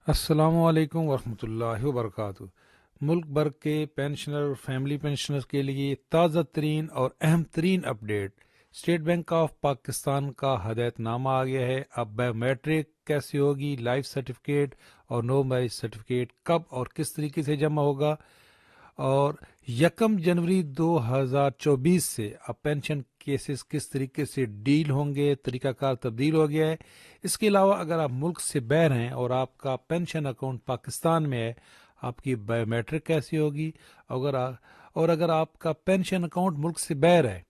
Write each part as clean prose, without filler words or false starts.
السلام علیکم ورحمۃ اللہ وبرکاتہ۔ ملک بھر کے پینشنر اور فیملی پینشنر کے لیے تازہ ترین اور اہم ترین update. State Bank of Pakistan کا ہدایت نامہ آ گیا ہے۔ اب بایو میٹرک کیسے ہوگی، لائف سرٹیفکیٹ اور نو میرج سرٹیفکیٹ کب اور کس طریقے سے جمع ہوگا، اور 1 جنوری 2024 سے اب پینشن کیسز کس طریقے سے ڈیل ہوں گے، طریقہ کار تبدیل ہو گیا ہے۔ اس کے علاوہ اگر آپ ملک سے باہر ہیں اور آپ کا پینشن اکاؤنٹ پاکستان میں ہے، آپ کی بایو میٹرک کیسی ہوگی، اگر آپ کا پینشن اکاؤنٹ ملک سے باہر ہے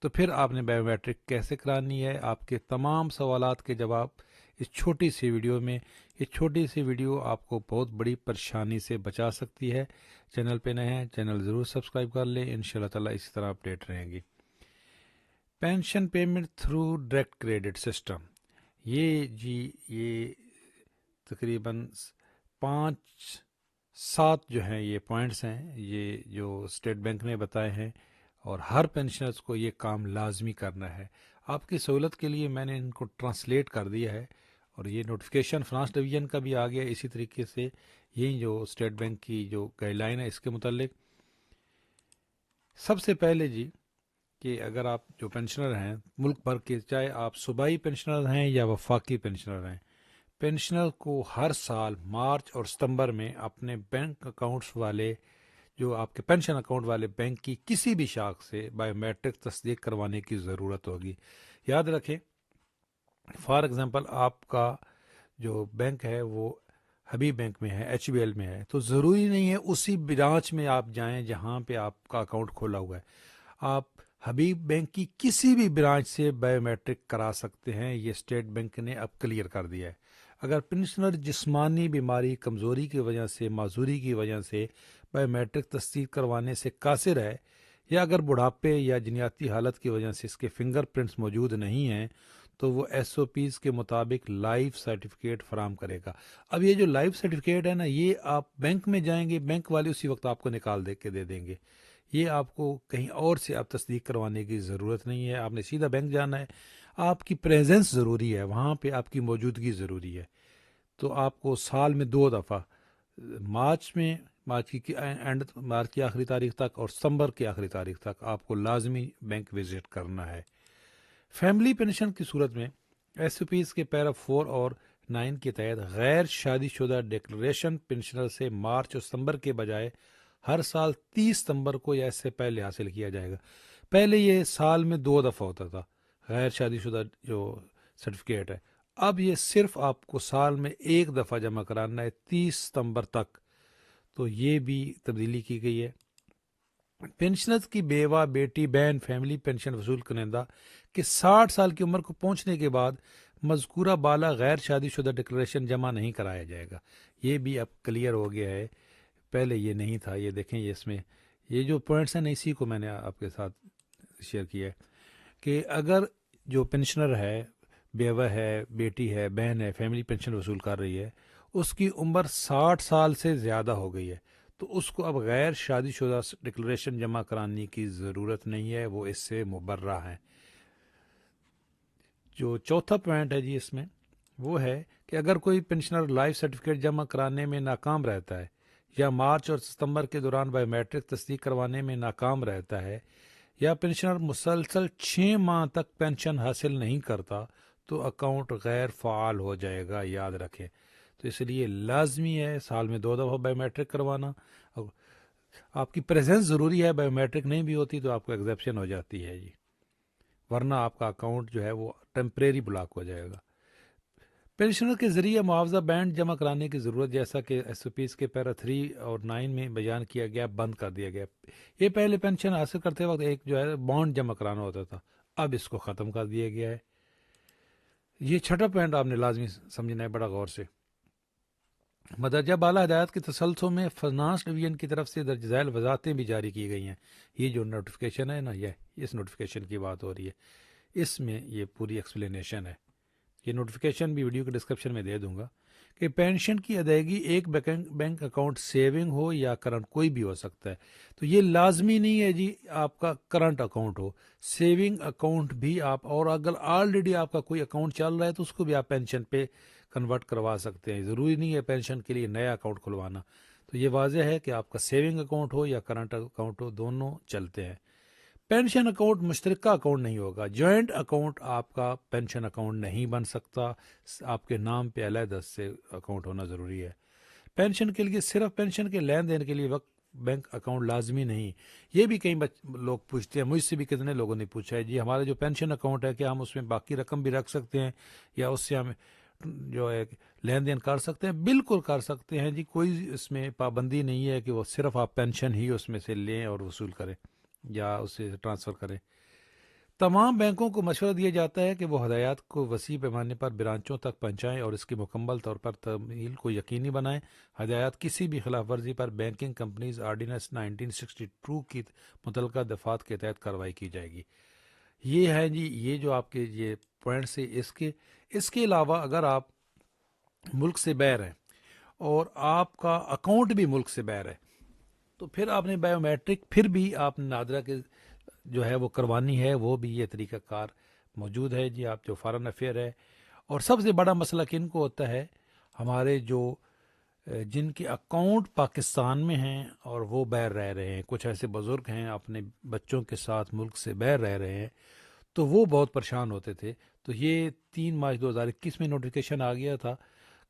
تو پھر آپ نے بایو میٹرک کیسے کرانی ہے۔ آپ کے تمام سوالات کے جواب اس چھوٹی سی ویڈیو میں۔ یہ چھوٹی سی ویڈیو آپ کو بہت بڑی پریشانی سے بچا سکتی ہے۔ چینل پہ نئے ہیں، چینل ضرور سبسکرائب کر لیں، انشاءاللہ تعالی اسی طرح اپڈیٹ رہیں گی۔ Pension payment through direct credit system, یہ تقریباً 5-7 جو ہیں یہ پوائنٹس ہیں، یہ جو اسٹیٹ بینک نے بتائے ہیں، اور ہر پینشنرز کو یہ کام لازمی کرنا ہے۔ آپ کی سہولت کے لیے میں نے ان کو ٹرانسلیٹ کر دیا ہے، اور یہ نوٹیفیکیشن فنانس ڈویژن کا بھی آ گیا اسی طریقے سے۔ یہی جو اسٹیٹ بینک کی جو گائیڈ لائن ہے اس کے متعلق سب سے پہلے جی، کہ اگر آپ جو پینشنر ہیں ملک بھر کے، چاہے آپ صوبائی پینشنر ہیں یا وفاقی پینشنر ہیں، پینشنر کو ہر سال مارچ اور ستمبر میں اپنے بینک اکاؤنٹس والے، جو آپ کے پینشن اکاؤنٹ والے بینک کی کسی بھی شاخ سے بایو میٹرک تصدیق کروانے کی ضرورت ہوگی۔ یاد رکھیں، فار ایگزامپل آپ کا جو بینک ہے وہ حبیب بینک میں ہے، ایچ بی ایل میں ہے، تو ضروری نہیں ہے اسی برانچ میں آپ جائیں جہاں پہ آپ کا اکاؤنٹ کھولا ہوا ہے۔ آپ حبیب بینک کی کسی بھی برانچ سے بایو میٹرک کرا سکتے ہیں، یہ اسٹیٹ بینک نے اب کلیئر کر دیا ہے۔ اگر پنشنر جسمانی بیماری، کمزوری کی وجہ سے، معذوری کی وجہ سے بایو میٹرک تصدیق کروانے سے قاصر ہے، یا اگر بڑھاپے یا جنیاتی حالت کی وجہ سے اس کے فنگر پرنٹس موجود نہیں ہیں، تو وہ ایس او پیز کے مطابق لائف سرٹیفکیٹ فراہم کرے گا۔ اب یہ جو لائف سرٹیفکیٹ ہے نا، یہ آپ بینک میں جائیں گے، بینک والے اسی وقت آپ کو نکال دے دیں گے۔ یہ آپ کو کہیں اور سے آپ تصدیق کروانے کی ضرورت نہیں ہے، آپ نے سیدھا بینک جانا ہے۔ آپ کی پریزنس ضروری ہے، وہاں پہ آپ کی موجودگی ضروری ہے۔ تو آپ کو سال میں 2 دفعہ، مارچ کی آخری تاریخ تک اور ستمبر کی آخری تاریخ تک آپ کو لازمی بینک وزٹ کرنا ہے۔ فیملی پینشن کی صورت میں ایس او پیز کے پیرا 4 اور 9 کے تحت غیر شادی شدہ ڈکلریشن پنشنر سے مارچ اور ستمبر کے بجائے ہر سال 30 ستمبر کو یا اس سے پہلے حاصل کیا جائے گا۔ پہلے یہ سال میں 2 دفعہ ہوتا تھا غیر شادی شدہ جو سرٹیفکیٹ ہے، اب یہ صرف آپ کو سال میں 1 دفعہ جمع کرانا ہے 30 ستمبر تک۔ تو یہ بھی تبدیلی کی گئی ہے۔ پینشنرز کی بیوہ، بیٹی، بہن، فیملی پینشن وصول کنندہ کے 60 سال کی عمر کو پہنچنے کے بعد مذکورہ بالا غیر شادی شدہ ڈکلریشن جمع نہیں کرایا جائے گا۔ یہ بھی اب کلیئر ہو گیا ہے، پہلے یہ نہیں تھا۔ یہ دیکھیں، یہ اس میں یہ جو پوائنٹس ہیں نا، اسی کو میں نے آپ کے ساتھ شیئر کیا ہے کہ اگر جو پینشنر ہے، بیوہ ہے، بیٹی ہے، بہن ہے، فیملی پینشن وصول کر رہی ہے، اس کی عمر 60 سال سے زیادہ ہو گئی ہے، تو اس کو اب غیر شادی شدہ ڈکلریشن جمع کرانے کی ضرورت نہیں ہے، وہ اس سے مبرہ ہیں۔ جو چوتھا پوائنٹ ہے جی اس میں، وہ ہے کہ اگر کوئی پنشنر لائف سرٹیفکیٹ جمع کرانے میں ناکام رہتا ہے، یا مارچ اور ستمبر کے دوران بایو میٹرک تصدیق کروانے میں ناکام رہتا ہے، یا پنشنر مسلسل 6 ماہ تک پینشن حاصل نہیں کرتا، تو اکاؤنٹ غیر فعال ہو جائے گا، یاد رکھیں۔ تو اس لیے لازمی ہے سال میں 2 دفعہ بایو میٹرک کروانا۔ آپ کی پریزنس ضروری ہے، بایو میٹرک نہیں بھی ہوتی تو آپ کو ایگزیپشن ہو جاتی ہے جی، ورنہ آپ کا اکاؤنٹ جو ہے وہ ٹیمپریری بلاک ہو جائے گا۔ پینشنر کے ذریعے معاوضہ بینڈ جمع کرانے کی ضرورت، جیسا کہ ایس او پیز کے پیرا 3 اور 9 میں بیان کیا گیا، بند کر دیا گیا۔ یہ پہلے پینشن حاصل کرتے وقت ایک جو ہے بانڈ جمع کرانا ہوتا تھا، اب اس کو ختم کر دیا گیا ہے۔ یہ چھٹا پوائنٹ آپ نے لازمی سمجھنا ہے بڑا غور سے۔ مدرجہ بالا ہدایات کے تسلسل میں فنانس ڈویژن کی طرف سے درج ذیل وضاحتیں بھی جاری کی گئی ہیں۔ یہ جو نوٹیفیکیشن ہے نا، یہ اس نوٹیفیکیشن کی بات ہو رہی ہے، اس میں یہ پوری ایکسپلینیشن ہے۔ یہ نوٹیفیکیشن بھی ویڈیو کے ڈسکرپشن میں دے دوں گا کہ پینشن کی ادائیگی ایک بینک اکاؤنٹ سیونگ ہو یا کرنٹ کوئی بھی ہو سکتا ہے، تو یہ لازمی نہیں ہے جی آپ کا کرنٹ اکاؤنٹ ہو، سیونگ اکاؤنٹ بھی آپ، اور اگر آلریڈی آپ کا کوئی اکاؤنٹ چل رہا ہے تو اس کو بھی آپ پینشن پہ کنورٹ کروا سکتے ہیں. ضروری نہیں ہے پینشن کے لیے نیا اکاؤنٹ کھلوانا. تو یہ واضح ہے کہ آپ کا سیونگ اکاؤنٹ ہو یا کرنٹ اکاؤنٹ ہو دونوں چلتے ہیں. پینشن اکاؤنٹ مشترکہ اکاؤنٹ نہیں ہوگا. جوائنٹ اکاؤنٹ آپ کا پینشن اکاؤنٹ نہیں بن سکتا. آپ کے نام پہ علیحدہ سے اکاؤنٹ ہونا ضروری ہے. پینشن کے لیے صرف پینشن کے لین دین کے لیے وقت بینک اکاؤنٹ لازمی نہیں. یہ بھی کئی لوگ پوچھتے ہیں, مجھ سے بھی کتنے لوگوں نے پوچھا ہے جی ہمارا جو پینشن اکاؤنٹ ہے کیا ہم اس میں باقی رقم بھی رکھ سکتے ہیں یا اس سے ہم جو ہے لین دین کر سکتے ہیں. بالکل کر سکتے ہیں جی, کوئی اس میں پابندی نہیں ہے کہ وہ صرف آپ پینشن ہی اس میں سے لیں اور وصول کریں یا اسے ٹرانسفر کریں. تمام بینکوں کو مشورہ دیا جاتا ہے کہ وہ ہدایات کو وسیع پیمانے پر برانچوں تک پہنچائیں اور اس کی مکمل طور پر تعمیل کو یقینی بنائیں. ہدایات کسی بھی خلاف ورزی پر بینکنگ کمپنیز آرڈیننس 1962 کی متعلقہ دفعات کے تحت کارروائی کی جائے گی. یہ ہے جی یہ جو آپ کے یہ پوائنٹس ہیں. اس کے علاوہ اگر آپ ملک سے باہر ہیں اور آپ کا اکاؤنٹ بھی ملک سے باہر ہے تو پھر آپ نے بایو میٹرک پھر بھی آپ نے نادرا کے جو ہے وہ کروانی ہے. وہ بھی یہ طریقہ کار موجود ہے جی. آپ جو فارن افیئر ہے, اور سب سے بڑا مسئلہ کن کو ہوتا ہے, ہمارے جو جن کے اکاؤنٹ پاکستان میں ہیں اور وہ باہر رہ رہے ہیں. کچھ ایسے بزرگ ہیں اپنے بچوں کے ساتھ ملک سے باہر رہ رہے ہیں, تو وہ بہت پریشان ہوتے تھے. تو یہ 3 مارچ 2021 میں نوٹیفیکیشن آ گیا تھا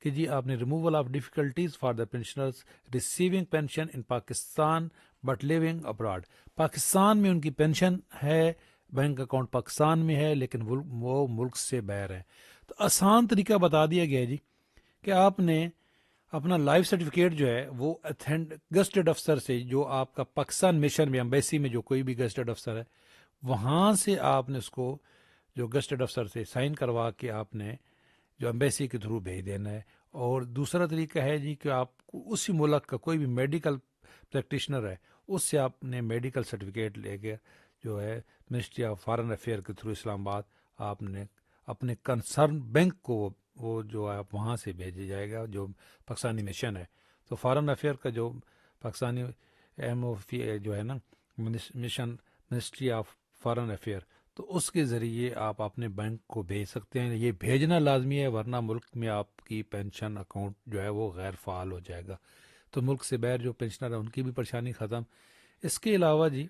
کہ جی آپ نے removal of difficulties for the pensioners receiving pension in Pakistan but living abroad. Pakistan میں ان کی پینشن ہے, بینک اکاؤنٹ پاکستان میں ہے, لیکن وہ ملک سے باہر ہے. تو آسان طریقہ بتا دیا گیا جی کہ آپ نے اپنا لائف سرٹیفکیٹ جو ہے وہ گزٹڈ افسر سے, جو آپ کا پاکستان مشن میں امبیسی میں جو کوئی بھی گزٹڈ افسر ہے وہاں سے آپ نے اس کو جو گزٹڈ افسر سے سائن کروا کے آپ نے جو امبیسی کے تھرو بھیج دینا ہے. اور دوسرا طریقہ ہے جی کہ آپ کو اسی ملک کا کوئی بھی میڈیکل پریکٹیشنر ہے اس سے آپ نے میڈیکل سرٹیفکیٹ لے کے جو ہے منسٹری آف فارن افیئر کے تھرو اسلام آباد آپ نے اپنے کنسرن بینک کو وہ جو ہے وہاں سے بھیجا جائے گا جو پاکستانی مشن ہے. تو فارن افیئر کا جو پاکستانی ایم او جو ہے نا mission ministry of foreign affair, تو اس کے ذریعے آپ اپنے بینک کو بھیج سکتے ہیں. یہ بھیجنا لازمی ہے ورنہ ملک میں آپ کی پینشن اکاؤنٹ جو ہے وہ غیر فعال ہو جائے گا. تو ملک سے باہر جو پینشنر ہیں ان کی بھی پریشانی ختم. اس کے علاوہ جی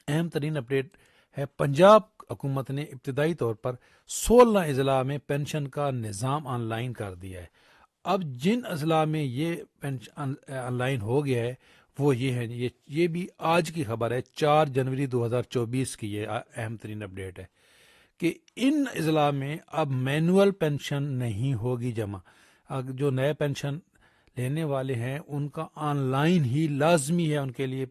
اہم ترین اپڈیٹ ہے, پنجاب حکومت نے ابتدائی طور پر 16 اضلاع میں پینشن کا نظام آن لائن کر دیا ہے. اب جن اضلاع میں یہ پینشن آن لائن ہو گیا ہے وہ یہ ہے, یہ بھی آج کی خبر ہے, 4 جنوری 2024 کی یہ اہم ترین اپڈیٹ ہے کہ ان اضلاع میں اب مینول پینشن نہیں ہوگی جمع. جو نئے پینشن لینے والے ہیں ان کا آن لائن ہی لازمی ہے ان کے لیے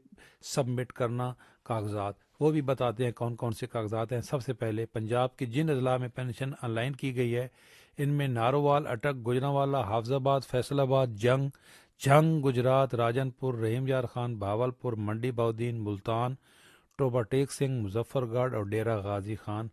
سبمٹ کرنا کاغذات. وہ بھی بتاتے ہیں کون کون سے کاغذات ہیں. سب سے پہلے پنجاب کے جن اضلاع میں پینشن آن لائن کی گئی ہے ان میں نارووال, اٹک, گوجرانوالا, حافظ آباد, فیصل آباد, جھنگ گجرات, راجن پور, رحیم یار خان, بھاول پور, منڈی بہودین, ملتان, ٹوبا ٹیک سنگھ, مظفر گڑھ اور ڈیرہ غازی خان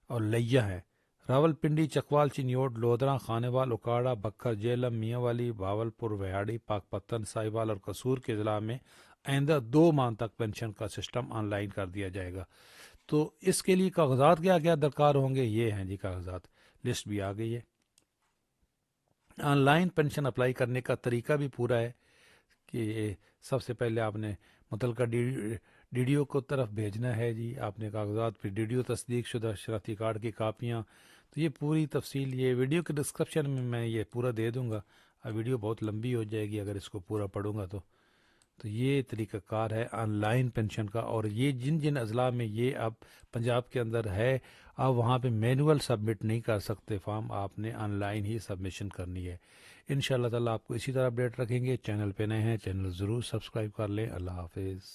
اور لیا ہے. راول پنڈی, چکوال, چنیوٹ, لودھرا, خانیوال, اکاڑا, بکھر, جیلم, میاں والی, بھاول پور, وہاڑی, پاک پتن, ساہیوال اور قصور کے ضلع میں آئندہ 2 ماہ تک پینشن کا سسٹم آن لائن کر دیا جائے گا. تو اس کے لیے کاغذات کیا کیا درکار ہوں گے, یہ ہیں جی کاغذات, لسٹ بھی آ گئی ہے. آن لائن پینشن اپلائی کرنے کا طریقہ بھی پورا ہے کہ سب سے پہلے آپ نے متعلقہ ڈی ڈی او کو طرف بھیجنا ہے جی آپ نے کاغذات, پھر ڈی ڈی او تصدیق شدہ شناختی کارڈ کی کاپیاں. تو یہ پوری تفصیل یہ ویڈیو کے ڈسکرپشن میں یہ پورا دے دوں گا. اب ویڈیو بہت لمبی ہو جائے گی اگر اس کو پورا پڑھوں گا تو یہ طریقہ کار ہے آن لائن پینشن کا. اور یہ جن اضلاع میں یہ اب پنجاب کے اندر ہے اب وہاں پہ مینول سبمٹ نہیں کر سکتے فارم, آپ نے آن لائن ہی سبمیشن کرنی ہے. انشاءاللہ تعالیٰ آپ کو اسی طرح اپڈیٹ رکھیں گے. چینل پہ نئے ہیں چینل ضرور سبسکرائب کر لیں. اللہ حافظ.